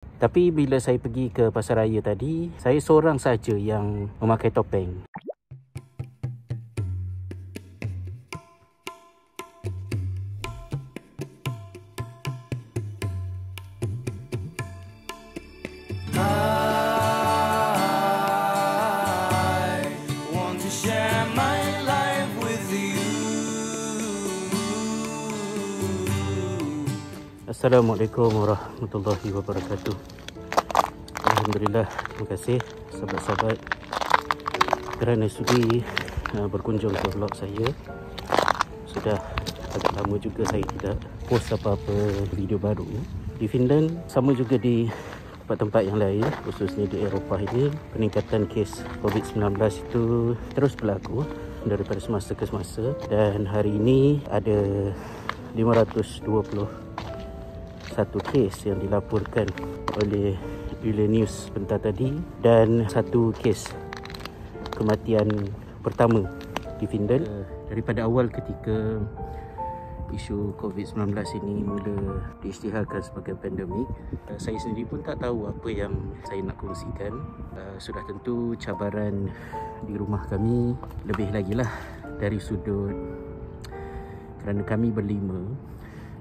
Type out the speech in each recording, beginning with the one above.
Tapi bila saya pergi ke pasaraya tadi, saya seorang saja yang memakai topeng. Assalamualaikum warahmatullahi wabarakatuh. Alhamdulillah, terima kasih sahabat-sahabat kerana sudi berkunjung ke vlog saya. Sudah agak lama juga saya tidak post apa-apa video baru. Di Finland, sama juga di tempat-tempat yang lain, khususnya di Eropah ini, peningkatan kes COVID-19 itu terus berlaku daripada semasa ke semasa, dan hari ini ada 521 kes yang dilaporkan oleh News sebentar tadi, dan satu kes kematian pertama di Finland. Daripada awal ketika isu COVID-19 ini mula diisytiharkan sebagai pandemik, saya sendiri pun tak tahu apa yang saya nak kongsikan. Sudah tentu cabaran di rumah kami lebih lagi lah dari sudut kerana kami berlima,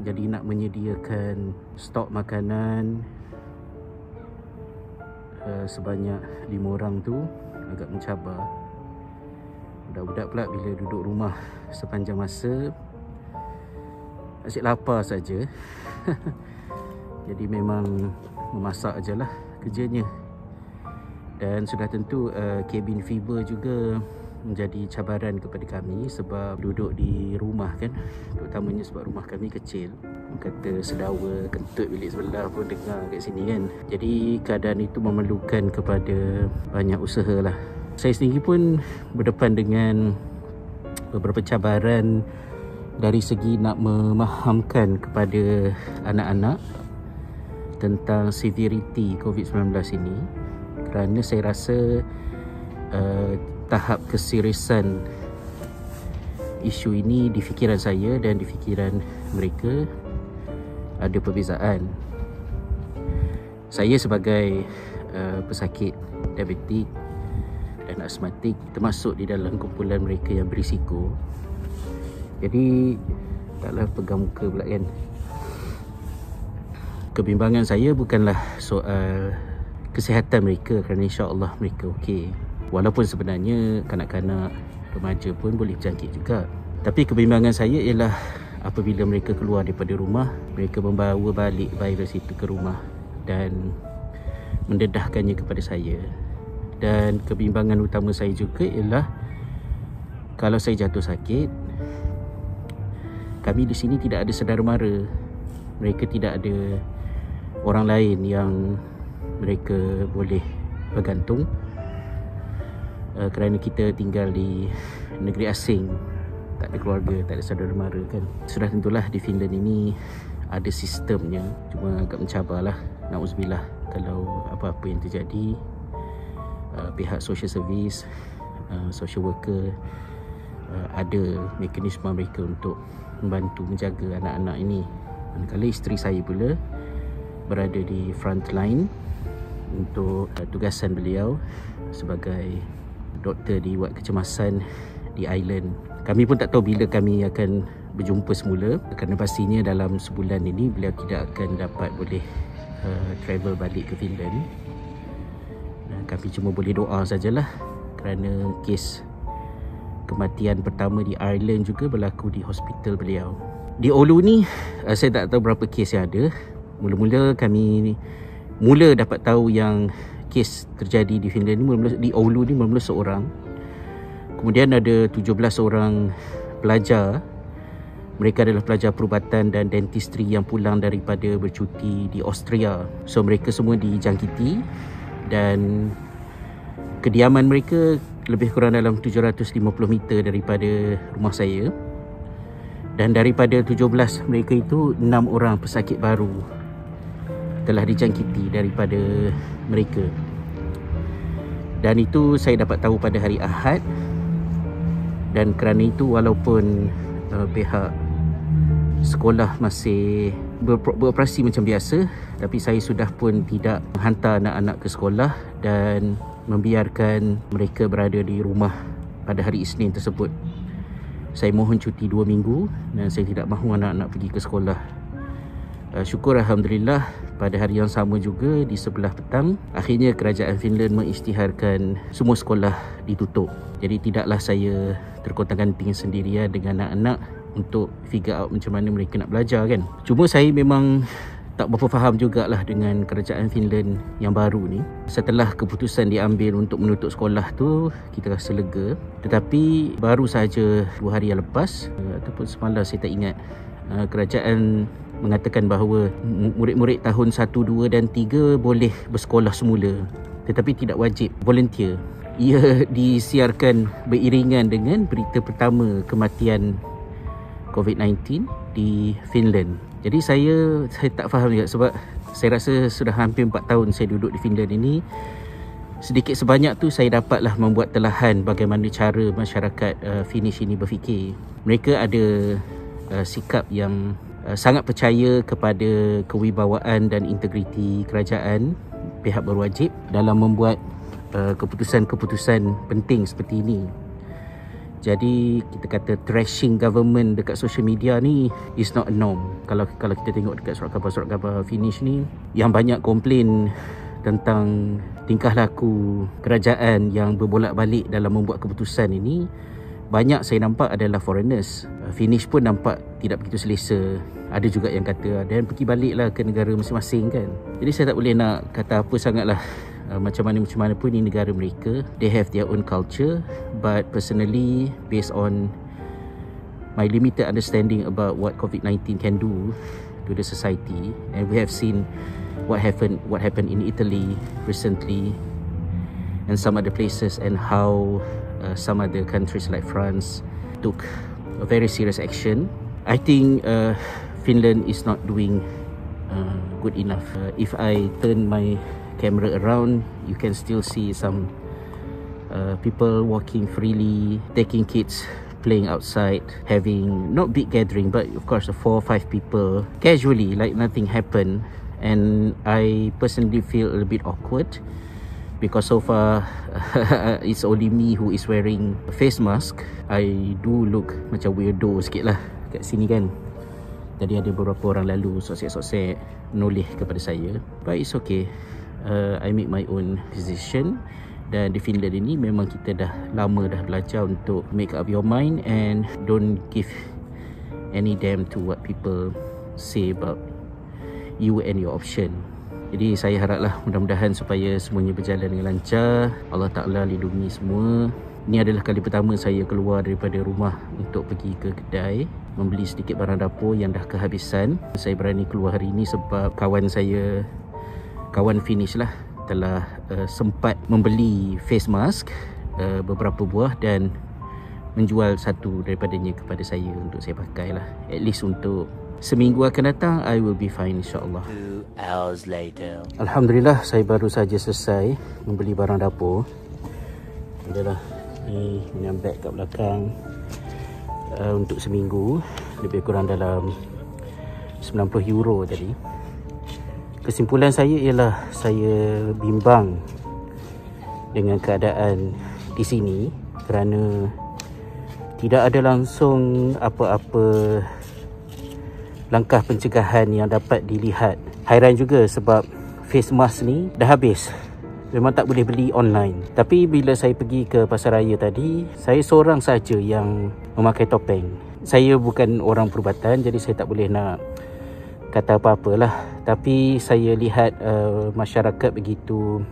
jadi nak menyediakan stok makanan sebanyak 5 orang tu agak mencabar. Budak-budak pula bila duduk rumah sepanjang masa asyik lapar saja. Jadi memang memasak ajalah kerjanya. Dan sudah tentu cabin fever juga menjadi cabaran kepada kami sebab duduk di rumah kan, terutamanya sebab rumah kami kecil. Kata sedawa kentut bilik sebelah pun dengar kat sini kan. Jadi keadaan itu memerlukan kepada banyak usaha lah. Saya sendiri pun berdepan dengan beberapa cabaran dari segi nak memahamkan kepada anak-anak tentang severity COVID-19 ini, kerana saya rasa tahap keseriusan isu ini di fikiran saya dan di fikiran mereka ada perbezaan. Saya sebagai pesakit diabetik dan asmatik termasuk di dalam kumpulan mereka yang berisiko. Jadi taklah pegang muka pula kan. Kebimbangan saya bukanlah soal kesihatan mereka, kerana insya-Allah mereka okey. Walaupun sebenarnya kanak-kanak, remaja pun boleh berjangkit juga. Tapi kebimbangan saya ialah apabila mereka keluar daripada rumah, mereka membawa balik virus itu ke rumah dan mendedahkannya kepada saya. Dan kebimbangan utama saya juga ialah kalau saya jatuh sakit, kami di sini tidak ada saudara mara. Mereka tidak ada orang lain yang mereka boleh bergantung. Kerana kita tinggal di negeri asing, tak ada keluarga, tak ada saudara mara kan. Sudah tentulah di Finland ini ada sistemnya, cuma agak mencabarlah. Na'udzubillah kalau apa-apa yang terjadi, pihak social service, social worker ada mekanisme mereka untuk membantu menjaga anak-anak ini. Manakala isteri saya pula berada di front line untuk tugasan beliau sebagai doktor di wad kecemasan di Ireland. Kami pun tak tahu bila kami akan berjumpa semula, kerana pastinya dalam sebulan ini beliau tidak akan dapat boleh travel balik ke Finland. Kami cuma boleh doa sajalah, kerana kes kematian pertama di Ireland juga berlaku di hospital beliau. Di Oulu ni saya tak tahu berapa kes yang ada. Mula-mula kami dapat tahu yang kes terjadi di Finland ni di Oulu ni mula-mula seorang. Kemudian ada 17 orang pelajar. Mereka adalah pelajar perubatan dan dentistry yang pulang daripada bercuti di Austria. So mereka semua dijangkiti dan kediaman mereka lebih kurang dalam 750 meter daripada rumah saya. Dan daripada 17 mereka itu, 6 orang pesakit baru telah dijangkiti daripada mereka. Dan itu saya dapat tahu pada hari Ahad. Dan kerana itu walaupun pihak sekolah masih beroperasi macam biasa, tapi saya sudah pun tidak hantar anak-anak ke sekolah dan membiarkan mereka berada di rumah pada hari Isnin tersebut. Saya mohon cuti 2 minggu dan saya tidak mahu anak-anak pergi ke sekolah. Syukur Alhamdulillah, pada hari yang sama juga di sebelah petang, akhirnya kerajaan Finland mengisytiharkan semua sekolah ditutup. Jadi tidaklah saya terkotak-ganting sendirian dengan anak-anak untuk figure out macam mana mereka nak belajar kan. Cuma saya memang tak berapa faham jugalah dengan kerajaan Finland yang baru ni. Setelah keputusan diambil untuk menutup sekolah tu, kita rasa lega. Tetapi baru sahaja 2 hari yang lepas, ataupun semalam saya tak ingat, kerajaan mengatakan bahawa murid-murid tahun 1, 2 dan 3 boleh bersekolah semula, tetapi tidak wajib, volunteer. Ia disiarkan beriringan dengan berita pertama kematian COVID-19 di Finland. Jadi saya tak faham juga, sebab saya rasa sudah hampir 4 tahun saya duduk di Finland ini. Sedikit sebanyak tu saya dapatlah membuat telahan bagaimana cara masyarakat Finnish ini berfikir. Mereka ada sikap yang sangat percaya kepada kewibawaan dan integriti kerajaan, pihak berwajib dalam membuat keputusan-keputusan penting seperti ini. Jadi kita kata trashing government dekat social media ni is not a norm. Kalau kita tengok dekat surat khabar Finnish ni, yang banyak komplain tentang tingkah laku kerajaan yang berbolak-balik dalam membuat keputusan ini, banyak saya nampak adalah foreigners. Finnish pun nampak tidak begitu selesa. Ada juga yang kata, dan pergi baliklah ke negara masing-masing kan. Jadi saya tak boleh nak kata apa sangatlah. Macam mana pun ini negara mereka. They have their own culture. But personally, based on my limited understanding about what COVID-19 can do to the society, and we have seen what happened in Italy recently and some other places, and how some other countries like France took a very serious action. I think Finland is not doing good enough. If I turn my camera around, you can still see some people walking freely, taking kids, playing outside, having not big gathering, but of course 4 or 5 people casually, like nothing happened. And I personally feel a bit awkward because so far it's only me who is wearing a face mask. I do look macam weirdo sikit lah kat sini kan. Jadi ada beberapa orang lalu sosek-sosek menoleh kepada saya, but it's okay. I make my own decision. Dan di Finland ini memang kita dah lama dah belajar untuk make up your mind and don't give any damn to what people say about you and your option. Jadi saya haraplah mudah-mudahan supaya semuanya berjalan dengan lancar. Allah Ta'ala lindungi semua. Ini adalah kali pertama saya keluar daripada rumah untuk pergi ke kedai membeli sedikit barang dapur yang dah kehabisan. Saya berani keluar hari ini sebab kawan Finnish lah telah sempat membeli face mask beberapa buah dan menjual satu daripadanya kepada saya untuk saya pakai lah. At least untuk seminggu akan datang, I will be fine insyaAllah. 2 hours later. Alhamdulillah, saya baru saja selesai membeli barang dapur. Adalah ni punya bag kat belakang untuk seminggu, lebih kurang dalam 90 euro tadi. Kesimpulan saya ialah saya bimbang dengan keadaan di sini kerana tidak ada langsung apa-apa langkah pencegahan yang dapat dilihat. Hairan juga sebab face mask ni dah habis. Memang tak boleh beli online. Tapi bila saya pergi ke pasar raya tadi, saya seorang saja yang memakai topeng. Saya bukan orang perubatan, jadi saya tak boleh nak kata apa-apalah. Tapi saya lihat masyarakat begitu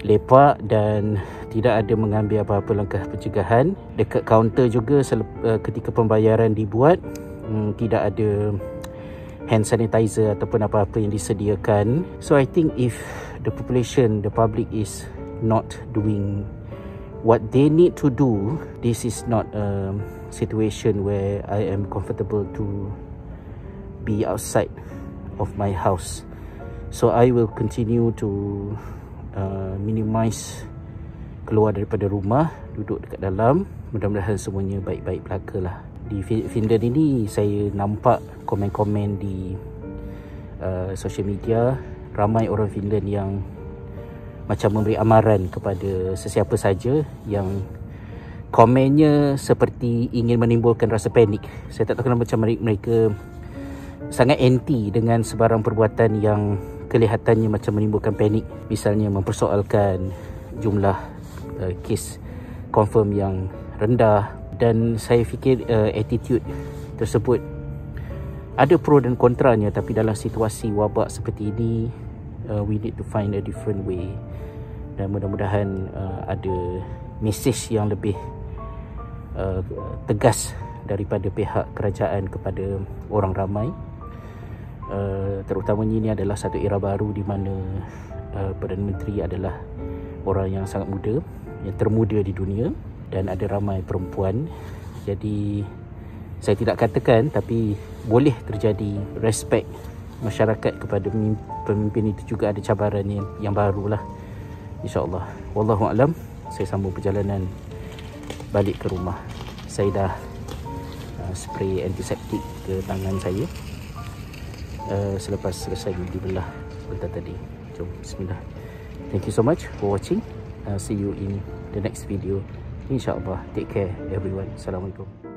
lepak dan tidak ada mengambil apa-apa langkah pencegahan. Dekat kaunter juga ketika pembayaran dibuat, tidak ada hand sanitizer ataupun apa-apa yang disediakan. So I think if the population, the public is not doing what they need to do, this is not a situation where I am comfortable to be outside of my house. So I will continue to minimize keluar daripada rumah, duduk dekat dalam. Mudah-mudahan semuanya baik-baik belaka lah. Di Finland ini saya nampak komen-komen di social media, ramai orang Finland yang macam memberi amaran kepada sesiapa saja yang komennya seperti ingin menimbulkan rasa panik. Saya tak tahu kenapa macam mereka sangat anti dengan sebarang perbuatan yang kelihatannya macam menimbulkan panik. Misalnya mempersoalkan jumlah kes confirm yang rendah. Dan saya fikir attitude tersebut ada pro dan kontranya, tapi dalam situasi wabak seperti ini we need to find a different way. Dan mudah-mudahan ada mesej yang lebih tegas daripada pihak kerajaan kepada orang ramai. Terutamanya ini adalah satu era baru di mana Perdana Menteri adalah orang yang sangat muda, yang termuda di dunia, dan ada ramai perempuan. Jadi saya tidak katakan, tapi boleh terjadi respect masyarakat kepada pemimpin itu juga ada cabaran yang barulah, insya-Allah. Wallahu a'lam. Saya sambung perjalanan balik ke rumah. Saya dah spray antiseptik ke tangan saya selepas selesai dibelah sebentar tadi. Jom, bismillah. Thank you so much for watching. See you in the next video, insya-Allah. Take care everyone. Assalamualaikum.